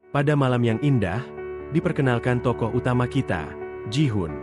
Pada malam yang indah, diperkenalkan tokoh utama kita, Ji-hoon.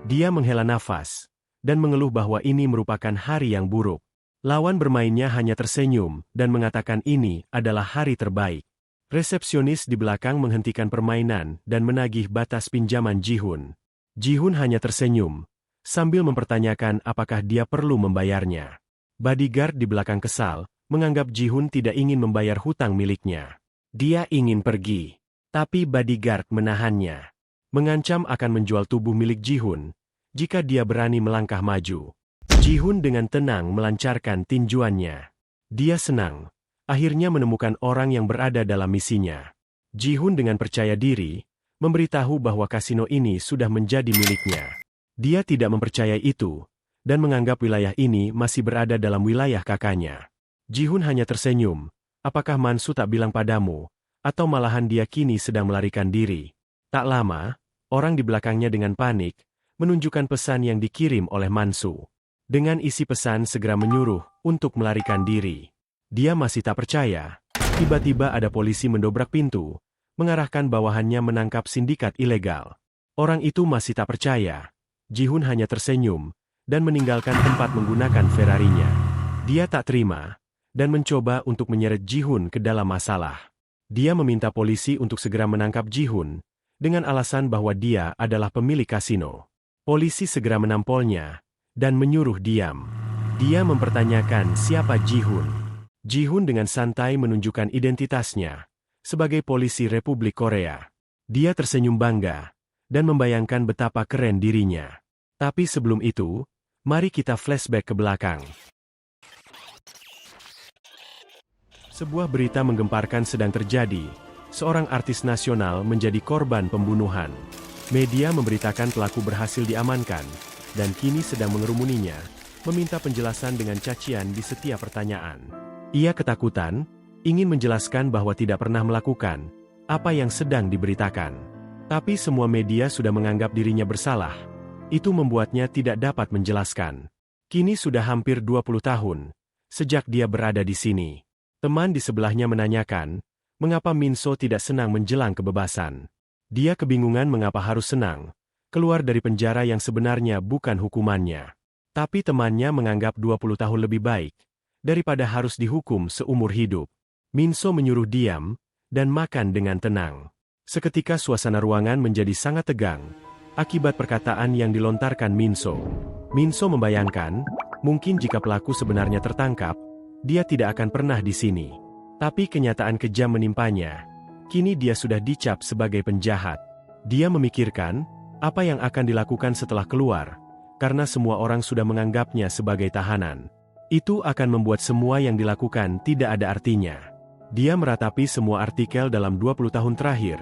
Dia menghela nafas dan mengeluh bahwa ini merupakan hari yang buruk. Lawan bermainnya hanya tersenyum dan mengatakan ini adalah hari terbaik. Resepsionis di belakang menghentikan permainan dan menagih batas pinjaman Ji-hoon. Ji-hoon hanya tersenyum sambil mempertanyakan apakah dia perlu membayarnya. Bodyguard di belakang kesal, menganggap Ji-hoon tidak ingin membayar hutang miliknya. Dia ingin pergi, tapi bodyguard menahannya. Mengancam akan menjual tubuh milik Ji-hoon jika dia berani melangkah maju. Ji-hoon dengan tenang melancarkan tinjuannya. Dia senang, akhirnya menemukan orang yang berada dalam misinya. Ji-hoon dengan percaya diri, memberitahu bahwa kasino ini sudah menjadi miliknya. Dia tidak mempercayai itu, dan menganggap wilayah ini masih berada dalam wilayah kakaknya. Ji-hoon hanya tersenyum. Apakah Mansu tak bilang padamu, atau malahan dia kini sedang melarikan diri? Tak lama, orang di belakangnya dengan panik, menunjukkan pesan yang dikirim oleh Mansu. Dengan isi pesan segera menyuruh untuk melarikan diri. Dia masih tak percaya. Tiba-tiba ada polisi mendobrak pintu, mengarahkan bawahannya menangkap sindikat ilegal. Orang itu masih tak percaya. Ji-hoon hanya tersenyum, dan meninggalkan tempat menggunakan Ferrarinya. Dia tak terima, dan mencoba untuk menyeret Ji-hoon ke dalam masalah. Dia meminta polisi untuk segera menangkap Ji-hoon, dengan alasan bahwa dia adalah pemilik kasino. Polisi segera menampolnya, dan menyuruh diam. Dia mempertanyakan siapa Ji-hoon. Ji-hoon dengan santai menunjukkan identitasnya, sebagai polisi Republik Korea. Dia tersenyum bangga, dan membayangkan betapa keren dirinya. Tapi sebelum itu, mari kita flashback ke belakang. Sebuah berita menggemparkan sedang terjadi. Seorang artis nasional menjadi korban pembunuhan. Media memberitakan pelaku berhasil diamankan, dan kini sedang mengerumuninya, meminta penjelasan dengan cacian di setiap pertanyaan. Ia ketakutan, ingin menjelaskan bahwa tidak pernah melakukan apa yang sedang diberitakan. Tapi semua media sudah menganggap dirinya bersalah. Itu membuatnya tidak dapat menjelaskan. Kini sudah hampir 20 tahun, sejak dia berada di sini. Teman di sebelahnya menanyakan, mengapa Min-so tidak senang menjelang kebebasan. Dia kebingungan mengapa harus senang, keluar dari penjara yang sebenarnya bukan hukumannya. Tapi temannya menganggap 20 tahun lebih baik, daripada harus dihukum seumur hidup. Min-so menyuruh diam, dan makan dengan tenang. Seketika suasana ruangan menjadi sangat tegang, akibat perkataan yang dilontarkan Min-so. Min-so membayangkan, mungkin jika pelaku sebenarnya tertangkap, dia tidak akan pernah di sini. Tapi kenyataan kejam menimpanya. Kini dia sudah dicap sebagai penjahat. Dia memikirkan, apa yang akan dilakukan setelah keluar, karena semua orang sudah menganggapnya sebagai tahanan. Itu akan membuat semua yang dilakukan tidak ada artinya. Dia meratapi semua artikel dalam 20 tahun terakhir.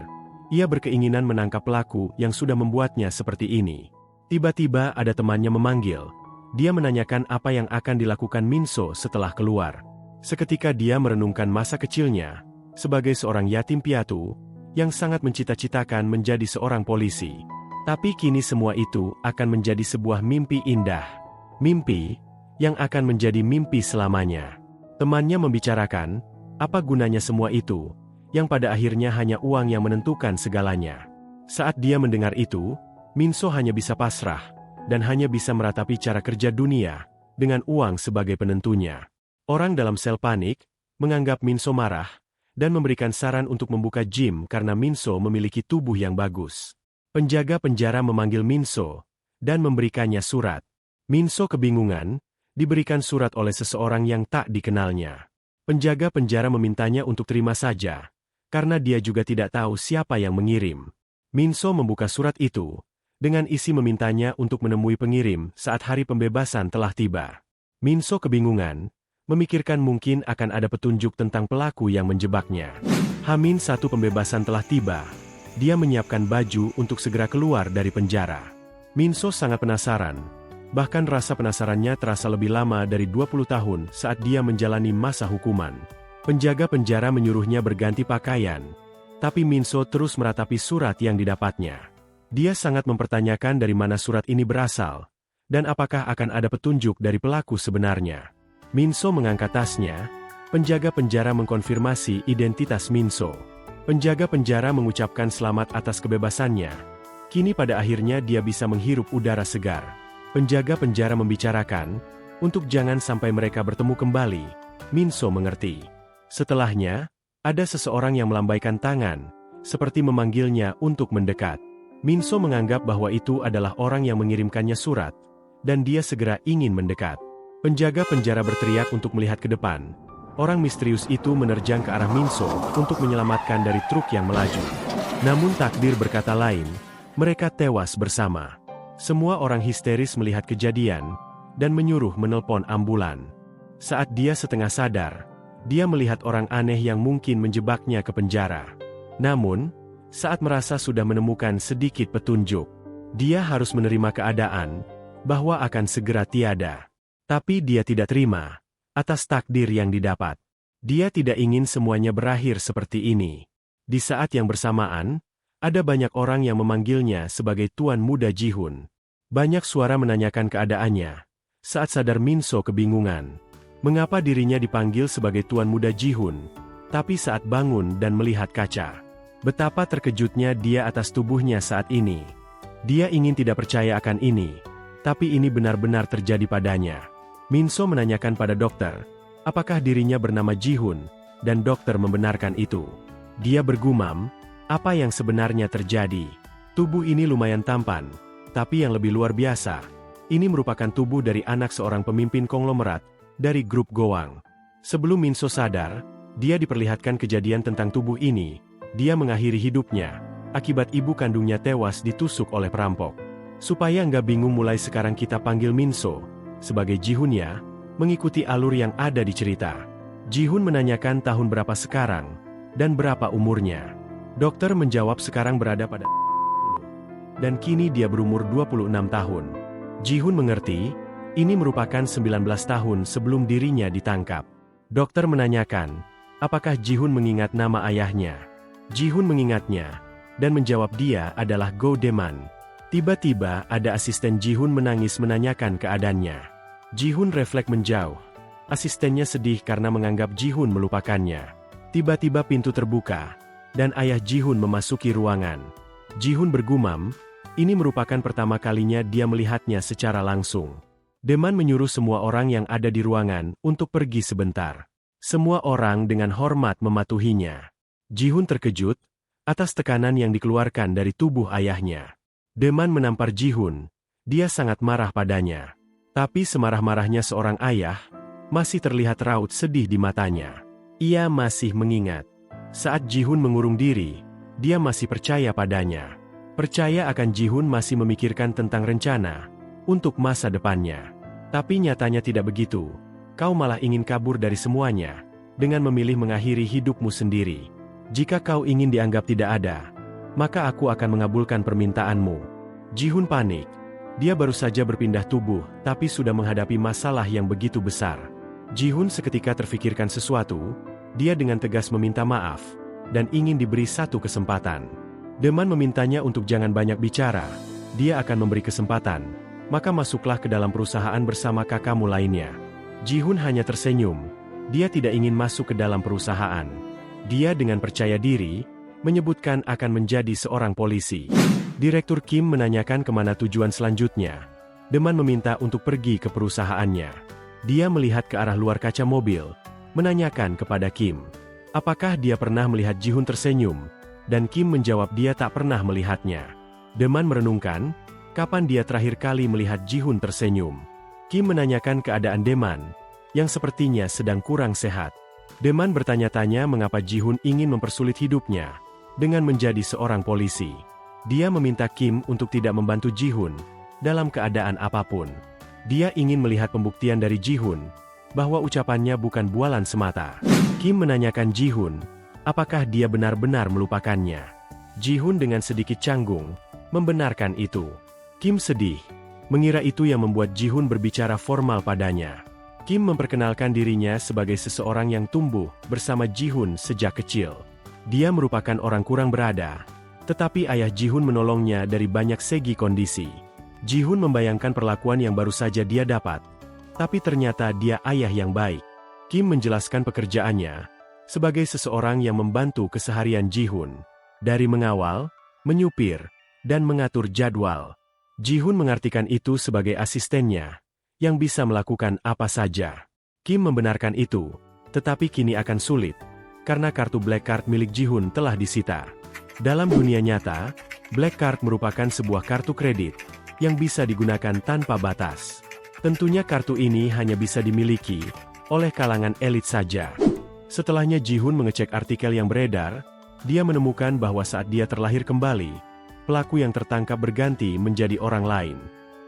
Ia berkeinginan menangkap pelaku yang sudah membuatnya seperti ini. Tiba-tiba ada temannya memanggil. Dia menanyakan apa yang akan dilakukan Min-so setelah keluar. Seketika dia merenungkan masa kecilnya, sebagai seorang yatim piatu, yang sangat mencita-citakan menjadi seorang polisi. Tapi kini semua itu akan menjadi sebuah mimpi indah. Mimpi, yang akan menjadi mimpi selamanya. Temannya membicarakan, apa gunanya semua itu, yang pada akhirnya hanya uang yang menentukan segalanya. Saat dia mendengar itu, Min-so hanya bisa pasrah, dan hanya bisa meratapi cara kerja dunia, dengan uang sebagai penentunya. Orang dalam sel panik, menganggap Min-so marah, dan memberikan saran untuk membuka gym karena Min-so memiliki tubuh yang bagus. Penjaga penjara memanggil Min-so, dan memberikannya surat. Min-so kebingungan, diberikan surat oleh seseorang yang tak dikenalnya. Penjaga penjara memintanya untuk terima saja, karena dia juga tidak tahu siapa yang mengirim. Min-so membuka surat itu, dengan isi memintanya untuk menemui pengirim saat hari pembebasan telah tiba. Min-so kebingungan, memikirkan mungkin akan ada petunjuk tentang pelaku yang menjebaknya. H-1 pembebasan telah tiba. Dia menyiapkan baju untuk segera keluar dari penjara. Min-so sangat penasaran. Bahkan rasa penasarannya terasa lebih lama dari 20 tahun saat dia menjalani masa hukuman. Penjaga penjara menyuruhnya berganti pakaian. Tapi Min-so terus meratapi surat yang didapatnya. Dia sangat mempertanyakan dari mana surat ini berasal, dan apakah akan ada petunjuk dari pelaku sebenarnya. Min-so mengangkat tasnya, penjaga penjara mengkonfirmasi identitas Min-so. Penjaga penjara mengucapkan selamat atas kebebasannya. Kini pada akhirnya dia bisa menghirup udara segar. Penjaga penjara membicarakan, untuk jangan sampai mereka bertemu kembali. Minso mengerti. Setelahnya, ada seseorang yang melambaikan tangan, seperti memanggilnya untuk mendekat. Minso menganggap bahwa itu adalah orang yang mengirimkannya surat, dan dia segera ingin mendekat. Penjaga penjara berteriak untuk melihat ke depan. Orang misterius itu menerjang ke arah Minso untuk menyelamatkan dari truk yang melaju. Namun takdir berkata lain, mereka tewas bersama. Semua orang histeris melihat kejadian, dan menyuruh menelpon ambulan. Saat dia setengah sadar, dia melihat orang aneh yang mungkin menjebaknya ke penjara. Namun, saat merasa sudah menemukan sedikit petunjuk, dia harus menerima keadaan, bahwa akan segera tiada. Tapi dia tidak terima atas takdir yang didapat. Dia tidak ingin semuanya berakhir seperti ini. Di saat yang bersamaan, ada banyak orang yang memanggilnya sebagai Tuan Muda Ji-hun. Banyak suara menanyakan keadaannya. Saat sadar Minso kebingungan. Mengapa dirinya dipanggil sebagai Tuan Muda Ji-hun? Tapi saat bangun dan melihat kaca, betapa terkejutnya dia atas tubuhnya saat ini. Dia ingin tidak percaya akan ini. Tapi ini benar-benar terjadi padanya. Minso menanyakan pada dokter, apakah dirinya bernama Ji-hun, dan dokter membenarkan itu. Dia bergumam, apa yang sebenarnya terjadi? Tubuh ini lumayan tampan, tapi yang lebih luar biasa, ini merupakan tubuh dari anak seorang pemimpin konglomerat, dari grup Goang. Sebelum Minso sadar, dia diperlihatkan kejadian tentang tubuh ini. Dia mengakhiri hidupnya, akibat ibu kandungnya tewas ditusuk oleh perampok. Supaya nggak bingung, mulai sekarang kita panggil Minso sebagai Ji-hun ya, mengikuti alur yang ada di cerita. Ji-hun menanyakan tahun berapa sekarang, dan berapa umurnya. Dokter menjawab sekarang berada pada 10, dan kini dia berumur 26 tahun. Ji-hun mengerti, ini merupakan 19 tahun sebelum dirinya ditangkap. Dokter menanyakan, apakah Ji-hun mengingat nama ayahnya? Ji-hun mengingatnya, dan menjawab dia adalah Go Dae-man. Tiba-tiba ada asisten Ji-hun menangis menanyakan keadaannya. Ji-hun refleks menjauh. Asistennya sedih karena menganggap Ji-hun melupakannya. Tiba-tiba pintu terbuka, dan ayah Ji-hun memasuki ruangan. Ji-hun bergumam, ini merupakan pertama kalinya dia melihatnya secara langsung. Dae-man menyuruh semua orang yang ada di ruangan untuk pergi sebentar. Semua orang dengan hormat mematuhinya. Ji-hun terkejut atas tekanan yang dikeluarkan dari tubuh ayahnya. Dae-man menampar Ji-hun. Dia sangat marah padanya. Tapi semarah-marahnya seorang ayah, masih terlihat raut sedih di matanya. Ia masih mengingat. Saat Ji-hun mengurung diri, dia masih percaya padanya. Percaya akan Ji-hun masih memikirkan tentang rencana untuk masa depannya. Tapi nyatanya tidak begitu. Kau malah ingin kabur dari semuanya, dengan memilih mengakhiri hidupmu sendiri. Jika kau ingin dianggap tidak ada, maka aku akan mengabulkan permintaanmu. Ji-hun panik. Dia baru saja berpindah tubuh, tapi sudah menghadapi masalah yang begitu besar. Ji-hun seketika terfikirkan sesuatu. Dia dengan tegas meminta maaf, dan ingin diberi satu kesempatan. Dae-man memintanya untuk jangan banyak bicara. Dia akan memberi kesempatan. Maka masuklah ke dalam perusahaan bersama kakakmu lainnya. Ji-hun hanya tersenyum. Dia tidak ingin masuk ke dalam perusahaan. Dia dengan percaya diri, menyebutkan akan menjadi seorang polisi. Direktur Kim menanyakan kemana tujuan selanjutnya. Dae-man meminta untuk pergi ke perusahaannya. Dia melihat ke arah luar kaca mobil, menanyakan kepada Kim, apakah dia pernah melihat Ji-hun tersenyum, dan Kim menjawab dia tak pernah melihatnya. Dae-man merenungkan, kapan dia terakhir kali melihat Ji-hun tersenyum. Kim menanyakan keadaan Dae-man, yang sepertinya sedang kurang sehat. Dae-man bertanya-tanya mengapa Ji-hun ingin mempersulit hidupnya, dengan menjadi seorang polisi. Dia meminta Kim untuk tidak membantu Ji-hun dalam keadaan apapun. Dia ingin melihat pembuktian dari Ji-hun bahwa ucapannya bukan bualan semata. Kim menanyakan Ji-hun, apakah dia benar-benar melupakannya. Ji-hun dengan sedikit canggung membenarkan itu. Kim sedih, mengira itu yang membuat Ji-hun berbicara formal padanya. Kim memperkenalkan dirinya sebagai seseorang yang tumbuh bersama Ji-hun sejak kecil. Dia merupakan orang kurang berada, tetapi ayah Ji-hun menolongnya dari banyak segi kondisi. Ji-hun membayangkan perlakuan yang baru saja dia dapat, tapi ternyata dia ayah yang baik. Kim menjelaskan pekerjaannya, sebagai seseorang yang membantu keseharian Ji-hun. Dari mengawal, menyupir, dan mengatur jadwal. Ji-hun mengartikan itu sebagai asistennya, yang bisa melakukan apa saja. Kim membenarkan itu, tetapi kini akan sulit, karena kartu Black Card milik Ji-hun telah disita. Dalam dunia nyata, Black Card merupakan sebuah kartu kredit, yang bisa digunakan tanpa batas. Tentunya kartu ini hanya bisa dimiliki oleh kalangan elit saja. Setelahnya Ji-hun mengecek artikel yang beredar, dia menemukan bahwa saat dia terlahir kembali, pelaku yang tertangkap berganti menjadi orang lain.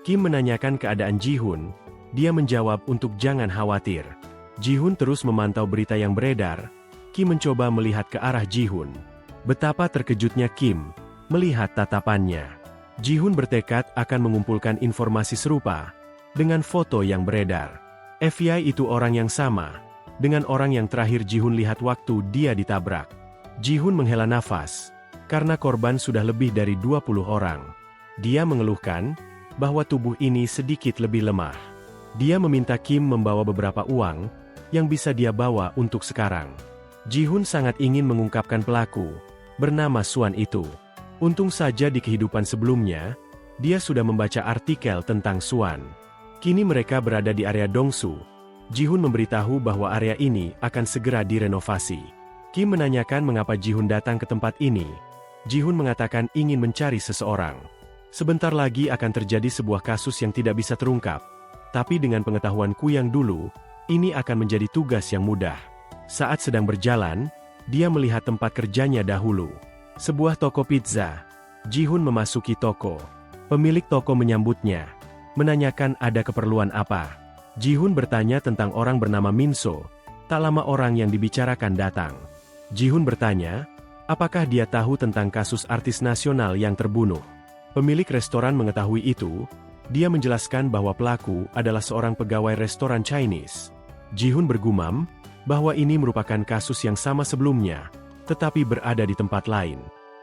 Kim menanyakan keadaan Ji-hun, dia menjawab untuk jangan khawatir. Ji-hun terus memantau berita yang beredar. Kim mencoba melihat ke arah Ji-hun. Betapa terkejutnya Kim melihat tatapannya. Ji-hun bertekad akan mengumpulkan informasi serupa dengan foto yang beredar. FBI itu orang yang sama dengan orang yang terakhir Ji-hun lihat waktu dia ditabrak. Ji-hun menghela nafas, karena korban sudah lebih dari 20 orang. Dia mengeluhkan bahwa tubuh ini sedikit lebih lemah. Dia meminta Kim membawa beberapa uang yang bisa dia bawa untuk sekarang. Ji-hun sangat ingin mengungkapkan pelaku bernama Swan itu. Untung saja di kehidupan sebelumnya, dia sudah membaca artikel tentang Swan. Kini mereka berada di area Dongsu. Ji-hun memberitahu bahwa area ini akan segera direnovasi. Kim menanyakan mengapa Ji-hun datang ke tempat ini. Ji-hun mengatakan ingin mencari seseorang. Sebentar lagi akan terjadi sebuah kasus yang tidak bisa terungkap. Tapi dengan pengetahuanku yang dulu, ini akan menjadi tugas yang mudah. Saat sedang berjalan, dia melihat tempat kerjanya dahulu. Sebuah toko pizza. Ji-hun memasuki toko. Pemilik toko menyambutnya, menanyakan ada keperluan apa. Ji-hun bertanya tentang orang bernama Min-so. Tak lama orang yang dibicarakan datang. Ji-hun bertanya, apakah dia tahu tentang kasus artis nasional yang terbunuh. Pemilik restoran mengetahui itu. Dia menjelaskan bahwa pelaku adalah seorang pegawai restoran Chinese. Ji-hun bergumam bahwa ini merupakan kasus yang sama sebelumnya, tetapi berada di tempat lain.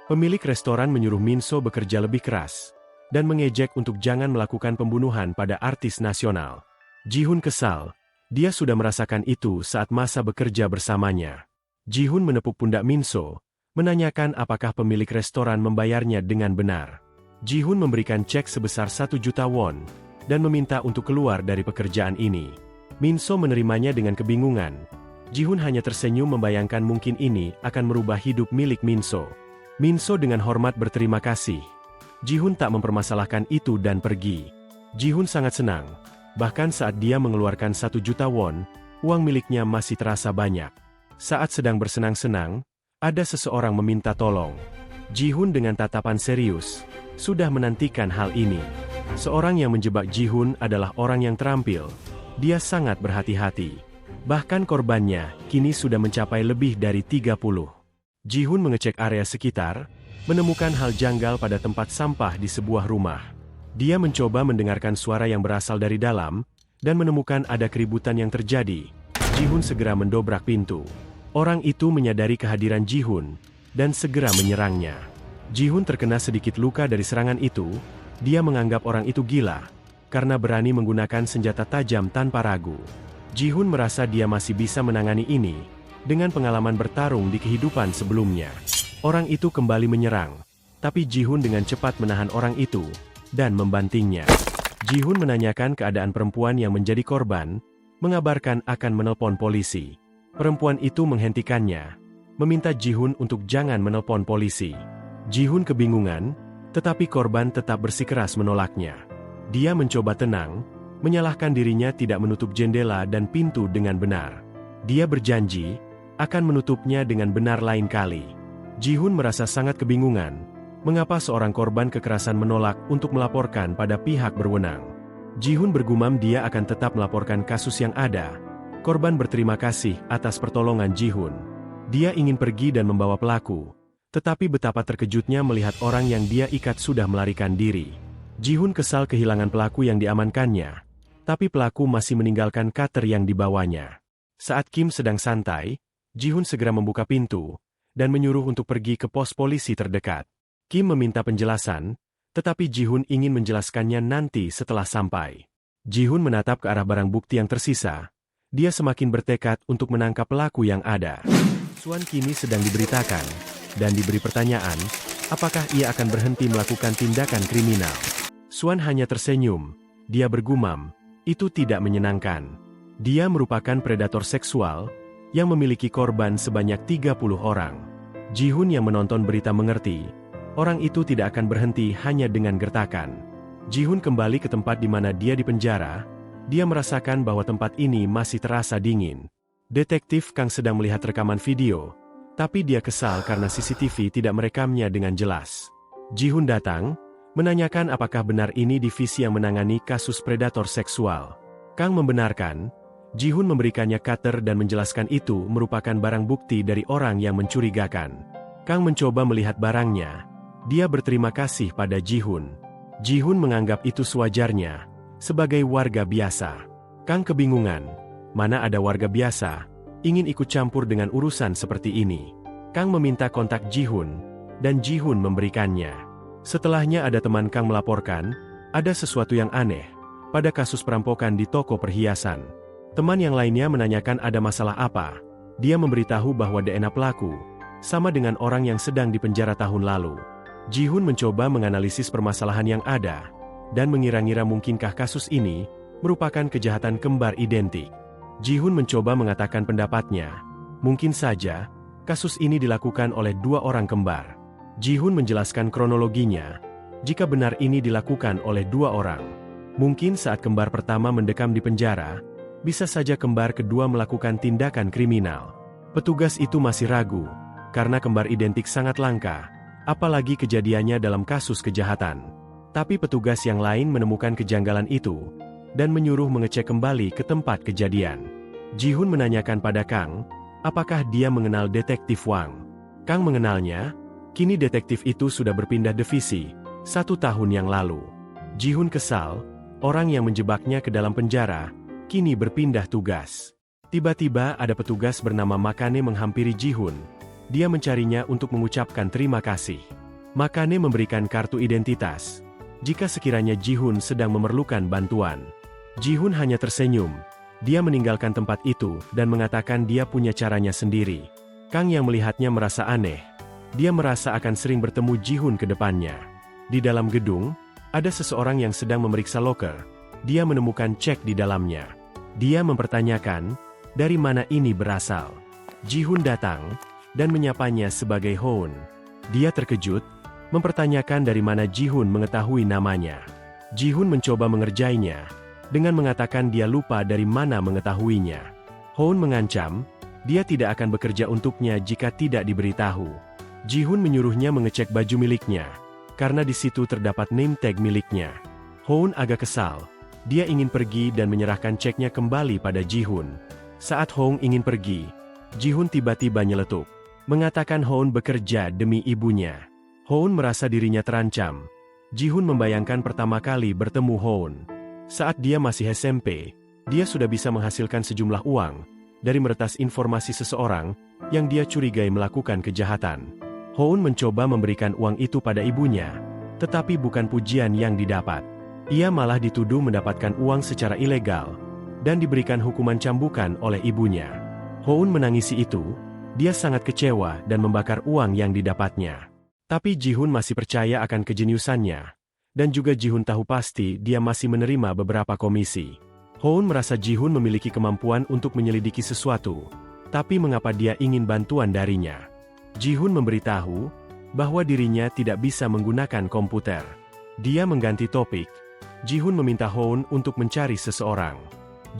Pemilik restoran menyuruh Min-so bekerja lebih keras, dan mengejek untuk jangan melakukan pembunuhan pada artis nasional. Ji-hun kesal, dia sudah merasakan itu saat masa bekerja bersamanya. Ji-hun menepuk pundak Min-so, menanyakan apakah pemilik restoran membayarnya dengan benar. Ji-hun memberikan cek sebesar 1 juta won, dan meminta untuk keluar dari pekerjaan ini. Min-so menerimanya dengan kebingungan. Ji-hun hanya tersenyum membayangkan mungkin ini akan merubah hidup milik Min-so. Min-so dengan hormat berterima kasih. Ji-hun tak mempermasalahkan itu dan pergi. Ji-hun sangat senang. Bahkan saat dia mengeluarkan 1 juta won, uang miliknya masih terasa banyak. Saat sedang bersenang-senang, ada seseorang meminta tolong. Ji-hun dengan tatapan serius, sudah menantikan hal ini. Seorang yang menjebak Ji-hun adalah orang yang terampil. Dia sangat berhati-hati. Bahkan korbannya, kini sudah mencapai lebih dari 30. Ji-hun mengecek area sekitar, menemukan hal janggal pada tempat sampah di sebuah rumah. Dia mencoba mendengarkan suara yang berasal dari dalam, dan menemukan ada keributan yang terjadi. Ji-hun segera mendobrak pintu. Orang itu menyadari kehadiran Ji-hun, dan segera menyerangnya. Ji-hun terkena sedikit luka dari serangan itu. Dia menganggap orang itu gila, karena berani menggunakan senjata tajam tanpa ragu. Ji-hun merasa dia masih bisa menangani ini, dengan pengalaman bertarung di kehidupan sebelumnya. Orang itu kembali menyerang, tapi Ji-hun dengan cepat menahan orang itu, dan membantingnya. Ji-hun menanyakan keadaan perempuan yang menjadi korban, mengabarkan akan menelpon polisi. Perempuan itu menghentikannya, meminta Ji-hun untuk jangan menelpon polisi. Ji-hun kebingungan, tetapi korban tetap bersikeras menolaknya. Dia mencoba tenang, menyalahkan dirinya tidak menutup jendela dan pintu dengan benar. Dia berjanji akan menutupnya dengan benar lain kali. Ji-hun merasa sangat kebingungan, mengapa seorang korban kekerasan menolak untuk melaporkan pada pihak berwenang. Ji-hun bergumam dia akan tetap melaporkan kasus yang ada. Korban berterima kasih atas pertolongan Ji-hun. Dia ingin pergi dan membawa pelaku, tetapi betapa terkejutnya melihat orang yang dia ikat sudah melarikan diri. Ji-hun kesal kehilangan pelaku yang diamankannya, tapi pelaku masih meninggalkan cutter yang dibawanya. Saat Kim sedang santai, Ji-hun segera membuka pintu, dan menyuruh untuk pergi ke pos polisi terdekat. Kim meminta penjelasan, tetapi Ji-hun ingin menjelaskannya nanti setelah sampai. Ji-hun menatap ke arah barang bukti yang tersisa. Dia semakin bertekad untuk menangkap pelaku yang ada. Suan kini sedang diberitakan, dan diberi pertanyaan, apakah ia akan berhenti melakukan tindakan kriminal. Suan hanya tersenyum, dia bergumam, itu tidak menyenangkan. Dia merupakan predator seksual, yang memiliki korban sebanyak 30 orang. Ji-hun yang menonton berita mengerti, orang itu tidak akan berhenti hanya dengan gertakan. Ji-hun kembali ke tempat di mana dia dipenjara, dia merasakan bahwa tempat ini masih terasa dingin. Detektif Kang sedang melihat rekaman video, tapi dia kesal karena CCTV tidak merekamnya dengan jelas. Ji-hun datang, menanyakan apakah benar ini divisi yang menangani kasus predator seksual. Kang membenarkan, Ji-hun memberikannya cutter dan menjelaskan itu merupakan barang bukti dari orang yang mencurigakan. Kang mencoba melihat barangnya, dia berterima kasih pada Ji-hun. Ji-hun menganggap itu sewajarnya, sebagai warga biasa. Kang kebingungan, mana ada warga biasa, ingin ikut campur dengan urusan seperti ini. Kang meminta kontak Ji-hun, dan Ji-hun memberikannya. Setelahnya ada teman Kang melaporkan, ada sesuatu yang aneh, pada kasus perampokan di toko perhiasan. Teman yang lainnya menanyakan ada masalah apa. Dia memberitahu bahwa DNA pelaku, sama dengan orang yang sedang dipenjara tahun lalu. Ji-hun mencoba menganalisis permasalahan yang ada, dan mengira-ngira mungkinkah kasus ini, merupakan kejahatan kembar identik. Ji-hun mencoba mengatakan pendapatnya, mungkin saja, kasus ini dilakukan oleh dua orang kembar. Ji-hun menjelaskan kronologinya, jika benar ini dilakukan oleh dua orang. Mungkin saat kembar pertama mendekam di penjara, bisa saja kembar kedua melakukan tindakan kriminal. Petugas itu masih ragu, karena kembar identik sangat langka, apalagi kejadiannya dalam kasus kejahatan. Tapi petugas yang lain menemukan kejanggalan itu, dan menyuruh mengecek kembali ke tempat kejadian. Ji-hun menanyakan pada Kang, apakah dia mengenal detektif Wang. Kang mengenalnya, kini detektif itu sudah berpindah divisi, 1 tahun yang lalu. Ji-hun kesal, orang yang menjebaknya ke dalam penjara, kini berpindah tugas. Tiba-tiba ada petugas bernama Makane menghampiri Ji-hun. Dia mencarinya untuk mengucapkan terima kasih. Makane memberikan kartu identitas, jika sekiranya Ji-hun sedang memerlukan bantuan. Ji-hun hanya tersenyum. Dia meninggalkan tempat itu dan mengatakan dia punya caranya sendiri. Kang yang melihatnya merasa aneh. Dia merasa akan sering bertemu Ji-hun ke depannya. Di dalam gedung, ada seseorang yang sedang memeriksa loker. Dia menemukan cek di dalamnya. Dia mempertanyakan, dari mana ini berasal. Ji-hun datang, dan menyapanya sebagai Houn. Dia terkejut, mempertanyakan dari mana Ji-hun mengetahui namanya. Ji-hun mencoba mengerjainya, dengan mengatakan dia lupa dari mana mengetahuinya. Houn mengancam, dia tidak akan bekerja untuknya jika tidak diberitahu. Ji-hun menyuruhnya mengecek baju miliknya, karena di situ terdapat name tag miliknya. Houn agak kesal, dia ingin pergi dan menyerahkan ceknya kembali pada Ji-hun. Saat Houn ingin pergi, Ji-hun tiba-tiba nyeletuk, mengatakan Houn bekerja demi ibunya. Houn merasa dirinya terancam. Ji-hun membayangkan pertama kali bertemu Houn. Saat dia masih SMP, dia sudah bisa menghasilkan sejumlah uang, dari meretas informasi seseorang, yang dia curigai melakukan kejahatan. Houn mencoba memberikan uang itu pada ibunya, tetapi bukan pujian yang didapat. Ia malah dituduh mendapatkan uang secara ilegal, dan diberikan hukuman cambukan oleh ibunya. Houn menangisi itu, dia sangat kecewa dan membakar uang yang didapatnya. Tapi Ji-hun masih percaya akan kejeniusannya. Dan juga Ji-hun tahu pasti dia masih menerima beberapa komisi. Houn merasa Ji-hun memiliki kemampuan untuk menyelidiki sesuatu. Tapi mengapa dia ingin bantuan darinya? Ji-hun memberitahu, bahwa dirinya tidak bisa menggunakan komputer. Dia mengganti topik. Ji-hun meminta Houn untuk mencari seseorang.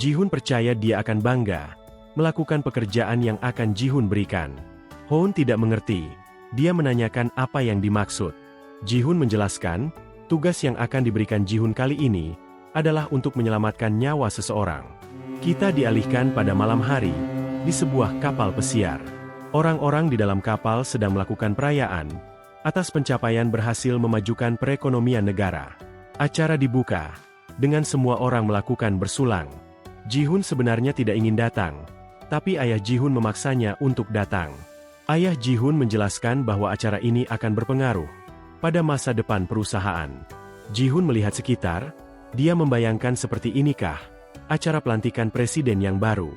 Ji-hun percaya dia akan bangga, melakukan pekerjaan yang akan Ji-hun berikan. Houn tidak mengerti. Dia menanyakan apa yang dimaksud. Ji-hun menjelaskan, tugas yang akan diberikan Ji-hun kali ini, adalah untuk menyelamatkan nyawa seseorang. Kita dialihkan pada malam hari, di sebuah kapal pesiar. Orang-orang di dalam kapal sedang melakukan perayaan, atas pencapaian berhasil memajukan perekonomian negara. Acara dibuka, dengan semua orang melakukan bersulang. Ji-hun sebenarnya tidak ingin datang, tapi ayah Ji-hun memaksanya untuk datang. Ayah Ji-hun menjelaskan bahwa acara ini akan berpengaruh pada masa depan perusahaan. Ji-hun melihat sekitar, dia membayangkan seperti inikah acara pelantikan presiden yang baru.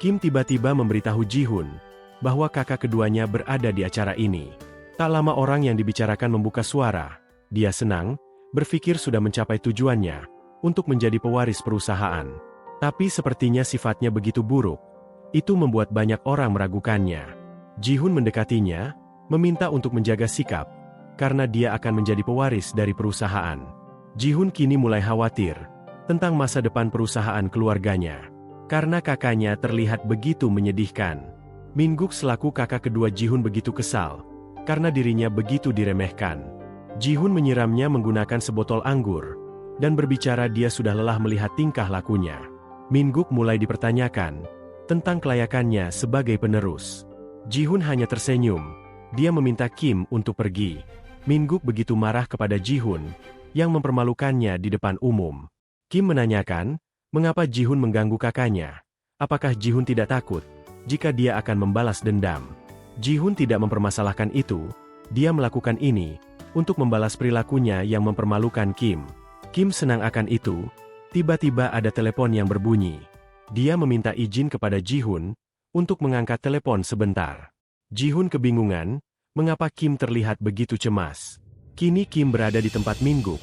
Kim tiba-tiba memberitahu Ji-hun, bahwa kakak keduanya berada di acara ini. Tak lama orang yang dibicarakan membuka suara. Dia senang, berpikir sudah mencapai tujuannya, untuk menjadi pewaris perusahaan. Tapi sepertinya sifatnya begitu buruk. Itu membuat banyak orang meragukannya. Ji-hun mendekatinya, meminta untuk menjaga sikap, karena dia akan menjadi pewaris dari perusahaan. Ji-hun kini mulai khawatir tentang masa depan perusahaan keluarganya, karena kakaknya terlihat begitu menyedihkan. Min-guk selaku kakak kedua Ji-hun begitu kesal, karena dirinya begitu diremehkan. Ji-hun menyiramnya menggunakan sebotol anggur, dan berbicara dia sudah lelah melihat tingkah lakunya. Min-guk mulai dipertanyakan tentang kelayakannya sebagai penerus. Ji-hun hanya tersenyum. Dia meminta Kim untuk pergi. Min-guk begitu marah kepada Ji-hun yang mempermalukannya di depan umum. Kim menanyakan, mengapa Ji-hun mengganggu kakaknya? Apakah Ji-hun tidak takut jika dia akan membalas dendam? Ji-hun tidak mempermasalahkan itu. Dia melakukan ini untuk membalas perilakunya yang mempermalukan Kim. Kim senang akan itu. Tiba-tiba ada telepon yang berbunyi. Dia meminta izin kepada Ji-hun untuk mengangkat telepon sebentar. Ji-hun kebingungan, mengapa Kim terlihat begitu cemas. Kini Kim berada di tempat Min-guk.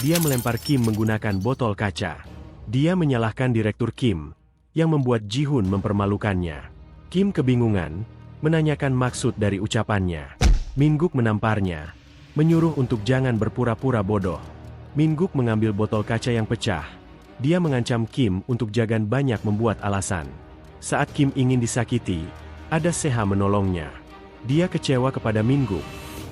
Dia melempar Kim menggunakan botol kaca. Dia menyalahkan Direktur Kim, yang membuat Ji-hun mempermalukannya. Kim kebingungan, menanyakan maksud dari ucapannya. Min-guk menamparnya, menyuruh untuk jangan berpura-pura bodoh. Min-guk mengambil botol kaca yang pecah. Dia mengancam Kim untuk jangan banyak membuat alasan. Saat Kim ingin disakiti, ada Seha menolongnya. Dia kecewa kepada Min-guk,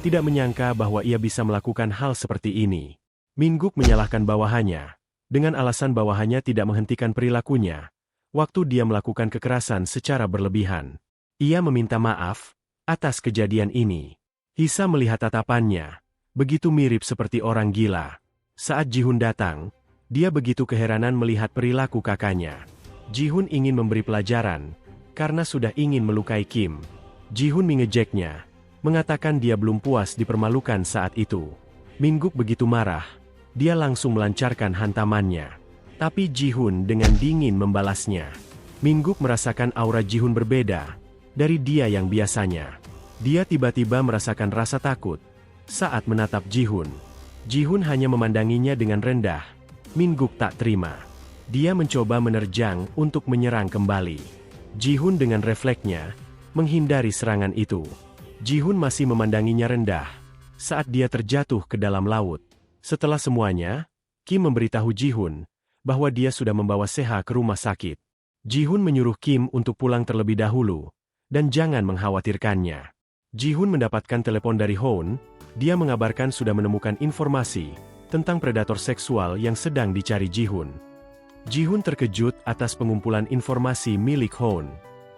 tidak menyangka bahwa ia bisa melakukan hal seperti ini. Min-guk menyalahkan bawahannya, dengan alasan bawahannya tidak menghentikan perilakunya, waktu dia melakukan kekerasan secara berlebihan. Ia meminta maaf atas kejadian ini. Hisa melihat tatapannya, begitu mirip seperti orang gila. Saat Ji-hun datang, dia begitu keheranan melihat perilaku kakaknya. Ji-hun ingin memberi pelajaran, karena sudah ingin melukai Kim. Ji-hun mengejeknya, mengatakan dia belum puas dipermalukan saat itu. Min-guk begitu marah, dia langsung melancarkan hantamannya. Tapi Ji-hun dengan dingin membalasnya. Min-guk merasakan aura Ji-hun berbeda dari dia yang biasanya. Dia tiba-tiba merasakan rasa takut saat menatap Ji-hun. Ji-hun hanya memandanginya dengan rendah. Min-guk tak terima. Dia mencoba menerjang untuk menyerang kembali. Ji-hun dengan refleksnya menghindari serangan itu. Ji-hun masih memandanginya rendah saat dia terjatuh ke dalam laut. Setelah semuanya, Kim memberitahu Ji-hun bahwa dia sudah membawa Seha ke rumah sakit. Ji-hun menyuruh Kim untuk pulang terlebih dahulu dan jangan mengkhawatirkannya. Ji-hun mendapatkan telepon dari Hoon. Dia mengabarkan sudah menemukan informasi tentang predator seksual yang sedang dicari Ji-hun. Ji-hun terkejut atas pengumpulan informasi milik Hoon.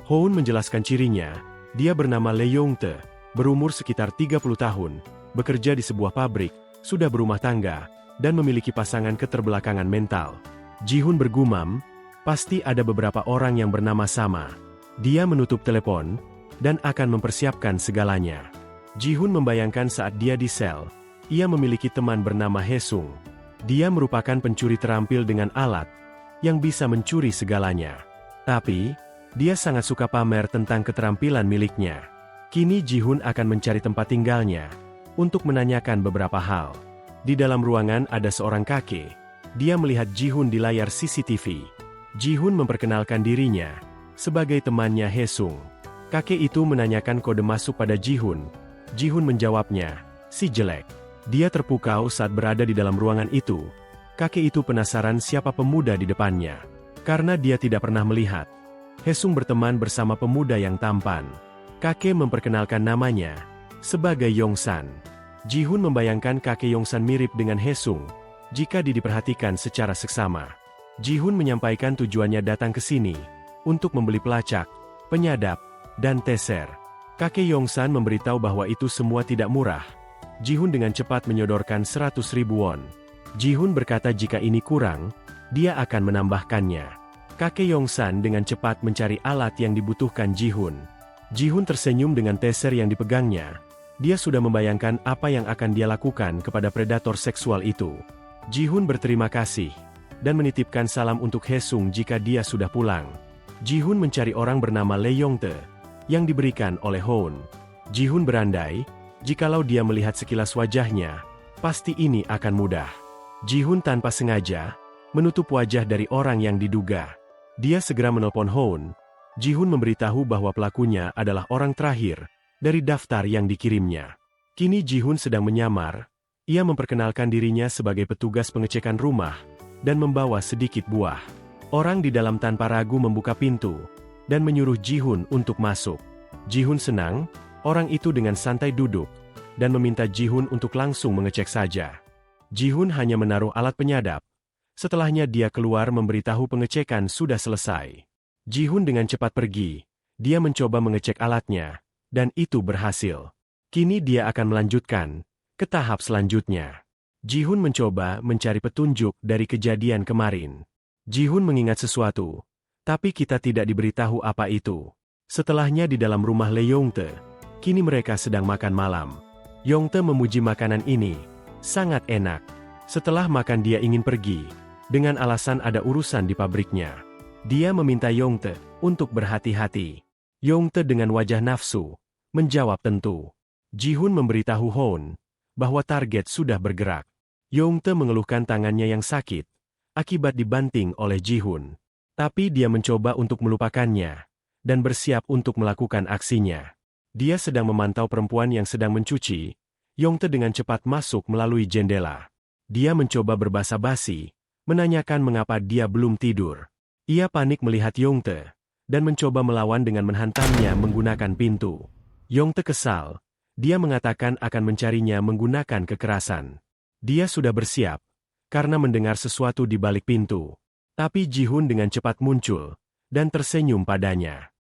Hoon menjelaskan cirinya. Dia bernama Lee Yong-te, berumur sekitar 30 tahun, bekerja di sebuah pabrik, sudah berumah tangga, dan memiliki pasangan keterbelakangan mental. Ji-hun bergumam, pasti ada beberapa orang yang bernama sama. Dia menutup telepon, dan akan mempersiapkan segalanya. Ji-hun membayangkan saat dia di sel, ia memiliki teman bernama Hae-sung. Dia merupakan pencuri terampil dengan alat, yang bisa mencuri segalanya. Tapi, dia sangat suka pamer tentang keterampilan miliknya. Kini Ji-hun akan mencari tempat tinggalnya, untuk menanyakan beberapa hal. Di dalam ruangan ada seorang kakek. Dia melihat Ji-hun di layar CCTV. Ji-hun memperkenalkan dirinya, sebagai temannya Hae-sung. Kakek itu menanyakan kode masuk pada Ji-hun. Ji-hun menjawabnya, si jelek. Dia terpukau saat berada di dalam ruangan itu. Kakek itu penasaran siapa pemuda di depannya. Karena dia tidak pernah melihat. Hae-sung berteman bersama pemuda yang tampan. Kakek memperkenalkan namanya sebagai Yong-san. Ji-hun membayangkan kakek Yong-san mirip dengan Hae-sung jika diperhatikan secara seksama. Ji-hun menyampaikan tujuannya datang ke sini untuk membeli pelacak, penyadap, dan teser. Kakek Yong-san memberitahu bahwa itu semua tidak murah. Ji-hun dengan cepat menyodorkan 100.000 won. Ji-hun berkata jika ini kurang, dia akan menambahkannya. Kakek Yong-san dengan cepat mencari alat yang dibutuhkan Ji-hun. Ji-hun tersenyum dengan teser yang dipegangnya. Dia sudah membayangkan apa yang akan dia lakukan kepada predator seksual itu. Ji-hun berterima kasih, dan menitipkan salam untuk Hae-sung jika dia sudah pulang. Ji-hun mencari orang bernama Lee Yong-te. yang diberikan oleh Houn. Ji-hun berandai, jikalau dia melihat sekilas wajahnya, pasti ini akan mudah. Ji-hun tanpa sengaja menutup wajah dari orang yang diduga. Dia segera menelpon Houn. Ji-hun memberitahu bahwa pelakunya adalah orang terakhir dari daftar yang dikirimnya. Kini Ji-hun sedang menyamar. Ia memperkenalkan dirinya sebagai petugas pengecekan rumah dan membawa sedikit buah. Orang di dalam tanpa ragu membuka pintu dan menyuruh Ji-hun untuk masuk. Ji-hun senang, orang itu dengan santai duduk dan meminta Ji-hun untuk langsung mengecek saja. Ji-hun hanya menaruh alat penyadap. Setelahnya dia keluar memberitahu pengecekan sudah selesai. Ji-hun dengan cepat pergi. Dia mencoba mengecek alatnya, dan itu berhasil. Kini dia akan melanjutkan ke tahap selanjutnya. Ji-hun mencoba mencari petunjuk dari kejadian kemarin. Ji-hun mengingat sesuatu, tapi kita tidak diberitahu apa itu. Setelahnya di dalam rumah Le Yongte, kini mereka sedang makan malam. Yongte memuji makanan ini, sangat enak. Setelah makan dia ingin pergi, dengan alasan ada urusan di pabriknya. Dia meminta Yongte untuk berhati-hati. Yongte dengan wajah nafsu, menjawab tentu. Ji-hun memberitahu Houn bahwa target sudah bergerak. Yongte mengeluhkan tangannya yang sakit, akibat dibanting oleh Ji-hun. Tapi dia mencoba untuk melupakannya, dan bersiap untuk melakukan aksinya. Dia sedang memantau perempuan yang sedang mencuci. Yongte dengan cepat masuk melalui jendela. Dia mencoba berbasa-basi, menanyakan mengapa dia belum tidur. Ia panik melihat Yongte, dan mencoba melawan dengan menghantamnya menggunakan pintu. Yongte kesal. Dia mengatakan akan mencarinya menggunakan kekerasan. Dia sudah bersiap, karena mendengar sesuatu di balik pintu. Tapi Ji-hun dengan cepat muncul, dan tersenyum padanya.